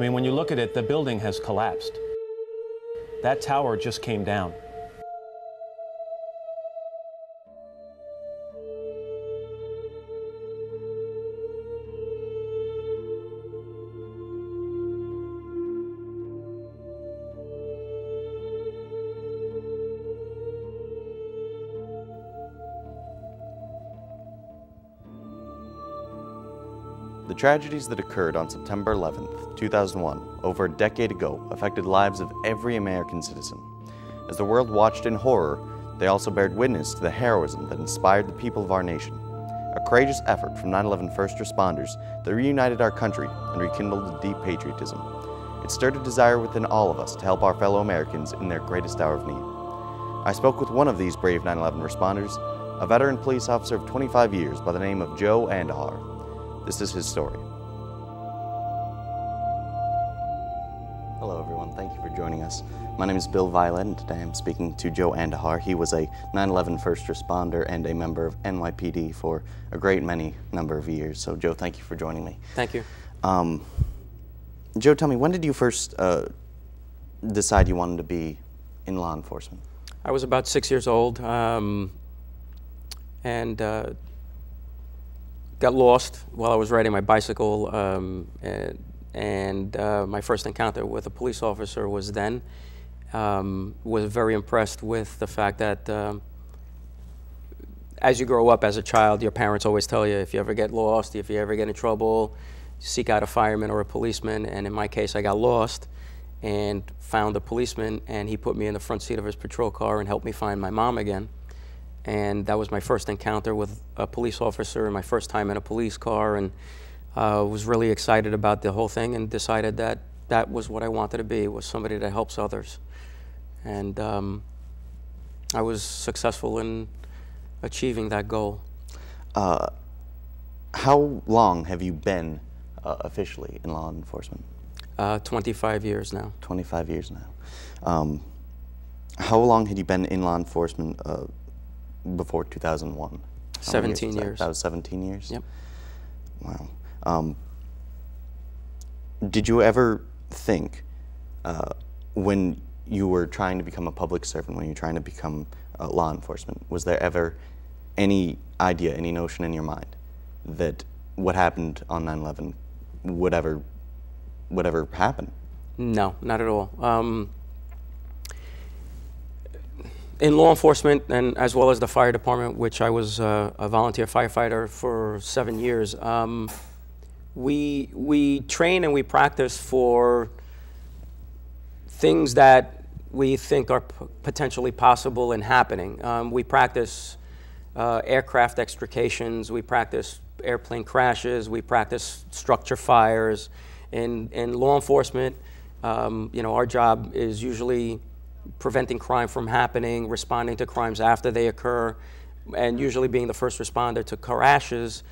mean, when you look at it, the building has collapsed. That tower just came down. The tragedies that occurred on September 11th, 2001, over a decade ago, affected the lives of every American citizen. As the world watched in horror, they also bared witness to the heroism that inspired the people of our nation. A courageous effort from 9/11 first responders that reunited our country and rekindled a deep patriotism. It stirred a desire within all of us to help our fellow Americans in their greatest hour of need. I spoke with one of these brave 9/11 responders, a veteran police officer of 25 years by the name of Joe Andujar. This is his story. Hello everyone, thank you for joining us. My name is Bill Violet and today I'm speaking to Joe Andujar. He was a 9/11 first responder and a member of NYPD for a great many number of years. So Joe, thank you for joining me. Thank you. Joe, tell me, when did you first decide you wanted to be in law enforcement? I was about 6 years old got lost while I was riding my bicycle, my first encounter with a police officer was then. Was very impressed with the fact that as you grow up as a child, your parents always tell you if you ever get lost, if you ever get in trouble, seek out a fireman or a policeman. And in my case, I got lost and found a policeman, and he put me in the front seat of his patrol car and helped me find my mom again. And that was my first encounter with a police officer and my first time in a police car, and was really excited about the whole thing and decided that that was what I wanted to be, was somebody that helps others. And I was successful in achieving that goal. How long have you been officially in law enforcement? 25 years now. 25 years now. How long had you been in law enforcement before 2001? 17 years. That was 17 years? Yep. Wow. Did you ever think, when you were trying to become a public servant, when you were trying to become law enforcement, was there ever any idea, any notion in your mind that what happened on 9/11 would ever happen? No, not at all. In law enforcement, and as well as the fire department, which I was a volunteer firefighter for 7 years, we train and we practice for things that we think are potentially possible and happening. We practice aircraft extrications, we practice airplane crashes, we practice structure fires. In law enforcement, our job is usually preventing crime from happening, responding to crimes after they occur, and usually being the first responder to crashes,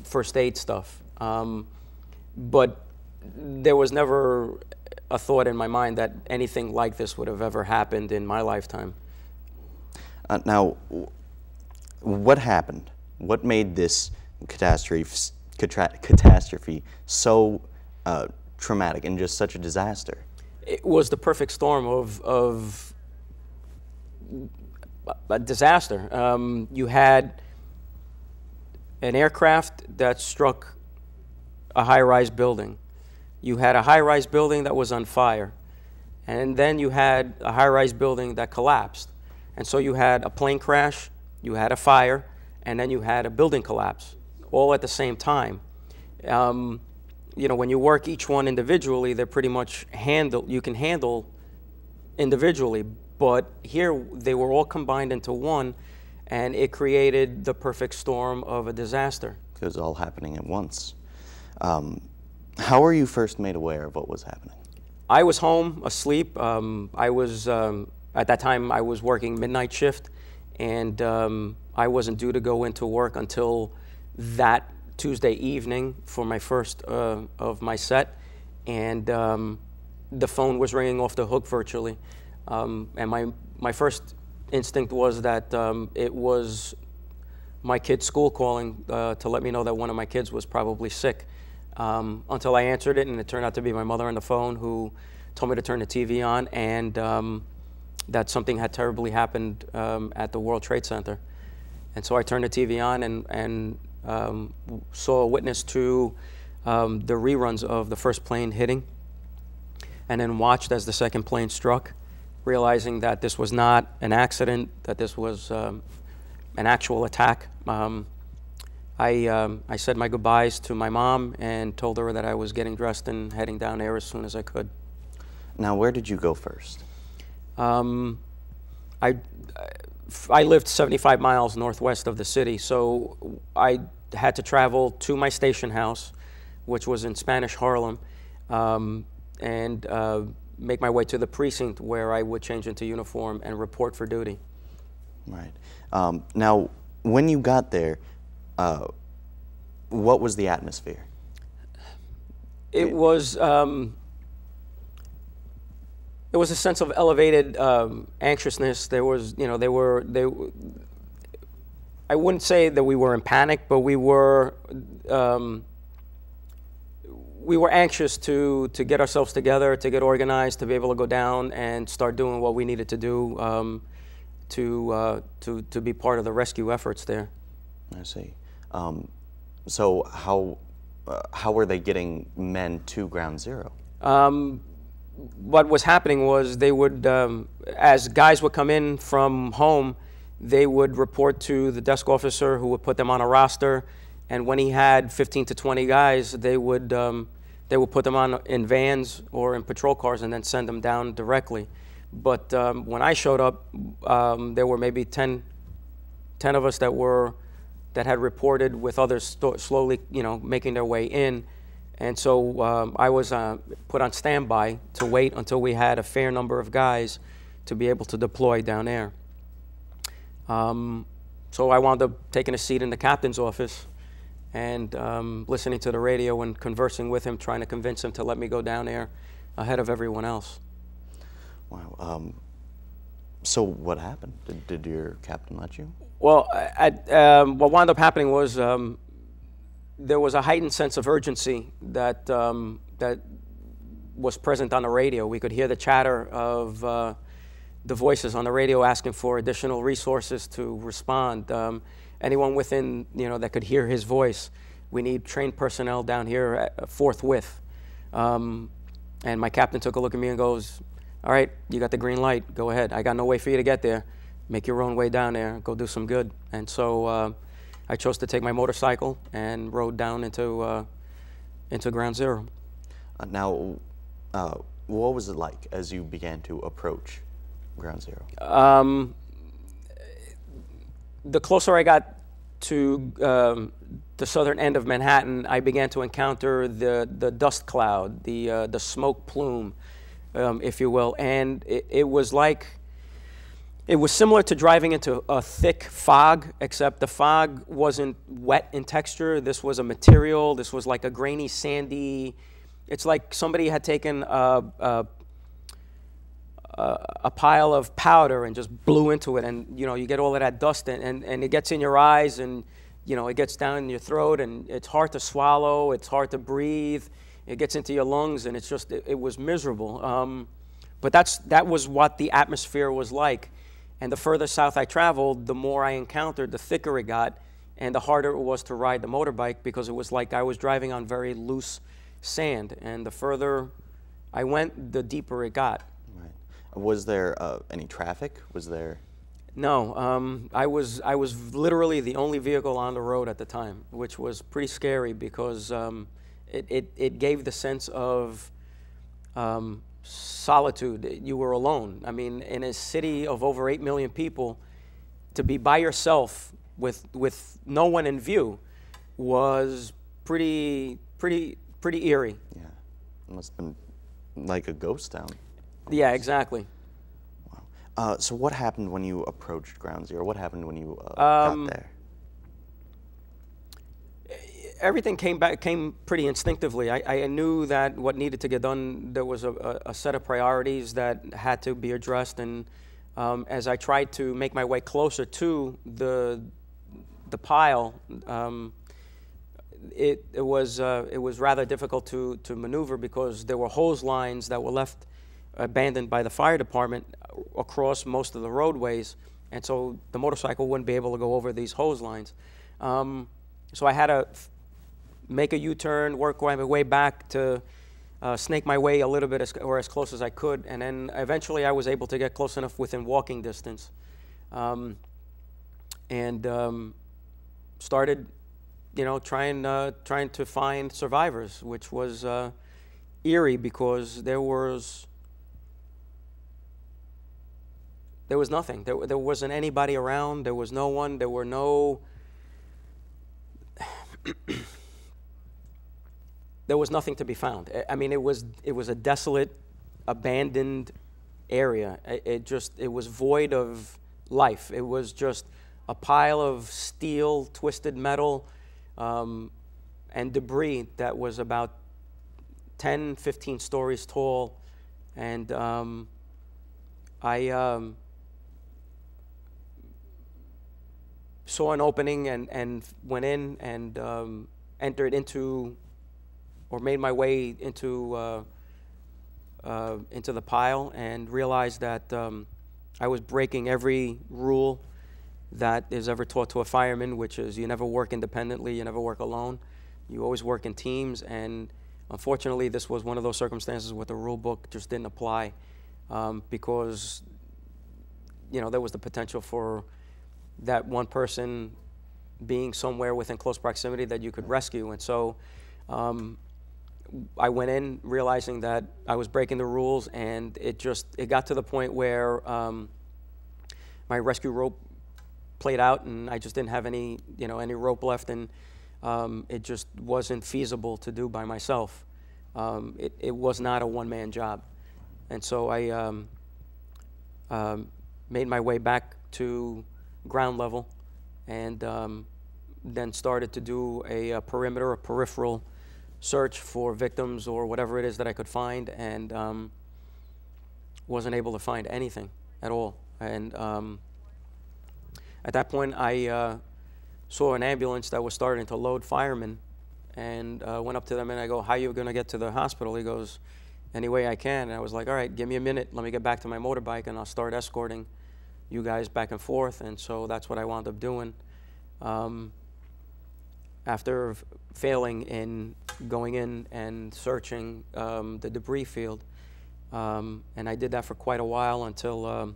first aid stuff. But there was never a thought in my mind that anything like this would have ever happened in my lifetime. Now, what happened? What made this catastrophe so traumatic and just such a disaster? It was the perfect storm of a disaster. You had an aircraft that struck a high-rise building. You had a high-rise building that was on fire. And then you had a high-rise building that collapsed. And so you had a plane crash, you had a fire, and then you had a building collapse, all at the same time. When you work each one individually, they're pretty much you can handle individually, but here they were all combined into one, and it created the perfect storm of a disaster. It was all happening at once. How were you first made aware of what was happening? I was home, asleep. At that time, I was working midnight shift, and I wasn't due to go into work until that Tuesday evening for my first of my set, and the phone was ringing off the hook virtually. And my first instinct was that it was my kid's school calling to let me know that one of my kids was probably sick. until I answered it, and it turned out to be my mother on the phone who told me to turn the TV on, and that something had terribly happened at the World Trade Center. And so I turned the TV on and saw a witness to the reruns of the first plane hitting, and then watched as the second plane struck, realizing that this was not an accident, that this was an actual attack. I said my goodbyes to my mom and told her that I was getting dressed and heading down there as soon as I could. Now, where did you go first? I lived 75 miles northwest of the city, so I had to travel to my station house, which was in Spanish Harlem, and make my way to the precinct where I would change into uniform and report for duty. Right. Now, when you got there, what was the atmosphere? It was a sense of elevated anxiousness. There was, you know, I wouldn't say that we were in panic, but we were anxious to get ourselves together, to get organized, to be able to go down and start doing what we needed to do to be part of the rescue efforts there. I see. So how were they getting men to Ground Zero? What was happening was they would, as guys would come in from home, they would report to the desk officer who would put them on a roster, and when he had 15 to 20 guys, they would put them on in vans or in patrol cars and then send them down directly. But when I showed up, there were maybe 10 of us that had reported, with others slowly, you know, making their way in. And so I was put on standby to wait until we had a fair number of guys to be able to deploy down there. So I wound up taking a seat in the captain's office and listening to the radio and conversing with him, trying to convince him to let me go down there ahead of everyone else. Wow. So what happened? Did your captain let you? Well, what wound up happening was there was a heightened sense of urgency that that was present on the radio. We could hear the chatter of the voices on the radio asking for additional resources to respond. Anyone within, you know, that could hear his voice, we need trained personnel down here forthwith. And my captain took a look at me and goes, "All right, you got the green light. Go ahead. I got no way for you to get there. Make your own way down there. Go do some good." And so I chose to take my motorcycle and rode down into Ground Zero. Now, what was it like as you began to approach Ground Zero? The closer I got to the southern end of Manhattan, I began to encounter the dust cloud, the smoke plume, if you will, and it was like, it was similar to driving into a thick fog, except the fog wasn't wet in texture. This was a material. This was like a grainy, sandy. It's like somebody had taken a pile of powder and just blew into it, and you know, you get all of that dust, and it gets in your eyes, and you know, it gets down in your throat, and it's hard to swallow. It's hard to breathe. It gets into your lungs, and it's just, it was miserable. But that was what the atmosphere was like. And the further south I traveled, the more I encountered, the thicker it got, and the harder it was to ride the motorbike, because it was like I was driving on very loose sand. And the further I went, the deeper it got. Right. Was there any traffic? Was there? No. I was literally the only vehicle on the road at the time, which was pretty scary, because it gave the sense of solitude. You were alone. I mean, in a city of over 8 million people, to be by yourself with no one in view was pretty eerie. Yeah, it must have been like a ghost town. Yeah, exactly. Wow. So what happened when you approached Ground Zero? What happened when you got there? Everything came pretty instinctively. I knew that what needed to get done, there was a set of priorities that had to be addressed, and as I tried to make my way closer to the pile, it was rather difficult to maneuver because there were hose lines that were left abandoned by the fire department across most of the roadways, and so the motorcycle wouldn't be able to go over these hose lines. So I had to make a U-turn, work my way back to snake my way a little bit or as close as I could, and then eventually I was able to get close enough within walking distance, and started, trying to find survivors, which was eerie because there was nothing. There wasn't anybody around. There was no one. There were no. There was nothing to be found. I mean, it was a desolate, abandoned area. It was void of life. It was just a pile of steel, twisted metal, and debris that was about 10, 15 stories tall. And I saw an opening and went in and entered into, or made my way into the pile, and realized that I was breaking every rule that is ever taught to a fireman, which is you never work independently, you never work alone, you always work in teams. And unfortunately, this was one of those circumstances where the rule book just didn't apply, because there was the potential for that one person being somewhere within close proximity that you could rescue. And so I went in realizing that I was breaking the rules, and it got to the point where my rescue rope played out, and I just didn't have any rope left, and it just wasn't feasible to do by myself. It was not a one-man job. And so I made my way back to ground level, and then started to do a peripheral search for victims or whatever it is that I could find, and wasn't able to find anything at all. And at that point, I saw an ambulance that was starting to load firemen, and went up to them and I go, "How are you going to get to the hospital?" He goes, "Any way I can." And I was like, "All right, give me a minute. Let me get back to my motorbike and I'll start escorting you guys back and forth." And so that's what I wound up doing. After failing in going in and searching the debris field, and I did that for quite a while until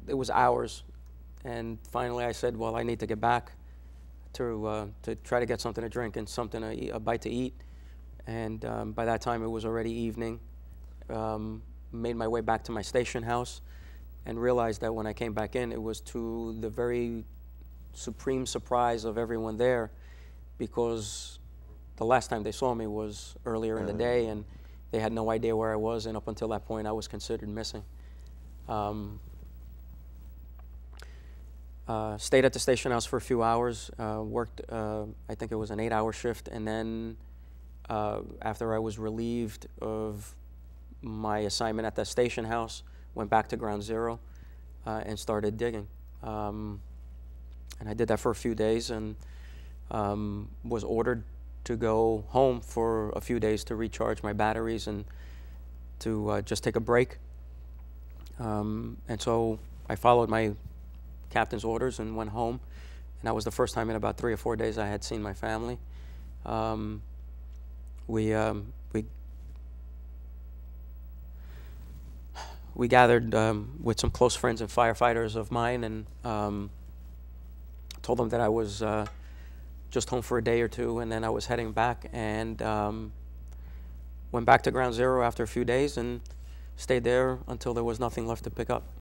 it was hours, and finally I said, "Well, I need to get back to try to get something to drink and something to eat, a bite to eat." And by that time it was already evening. Made my way back to my station house, and realized that when I came back in, it was to the very supreme surprise of everyone there, because the last time they saw me was earlier in the day, and they had no idea where I was, and up until that point I was considered missing. Stayed at the station house for a few hours, worked, I think it was an 8-hour shift, and then after I was relieved of my assignment at the station house, went back to ground zero and started digging. And I did that for a few days, and was ordered to go home for a few days to recharge my batteries and to just take a break. And so I followed my captain's orders and went home, and that was the first time in about 3 or 4 days I had seen my family. We gathered with some close friends and firefighters of mine, and told them that I was just home for a day or two, and then I was heading back, and went back to ground zero after a few days and stayed there until there was nothing left to pick up.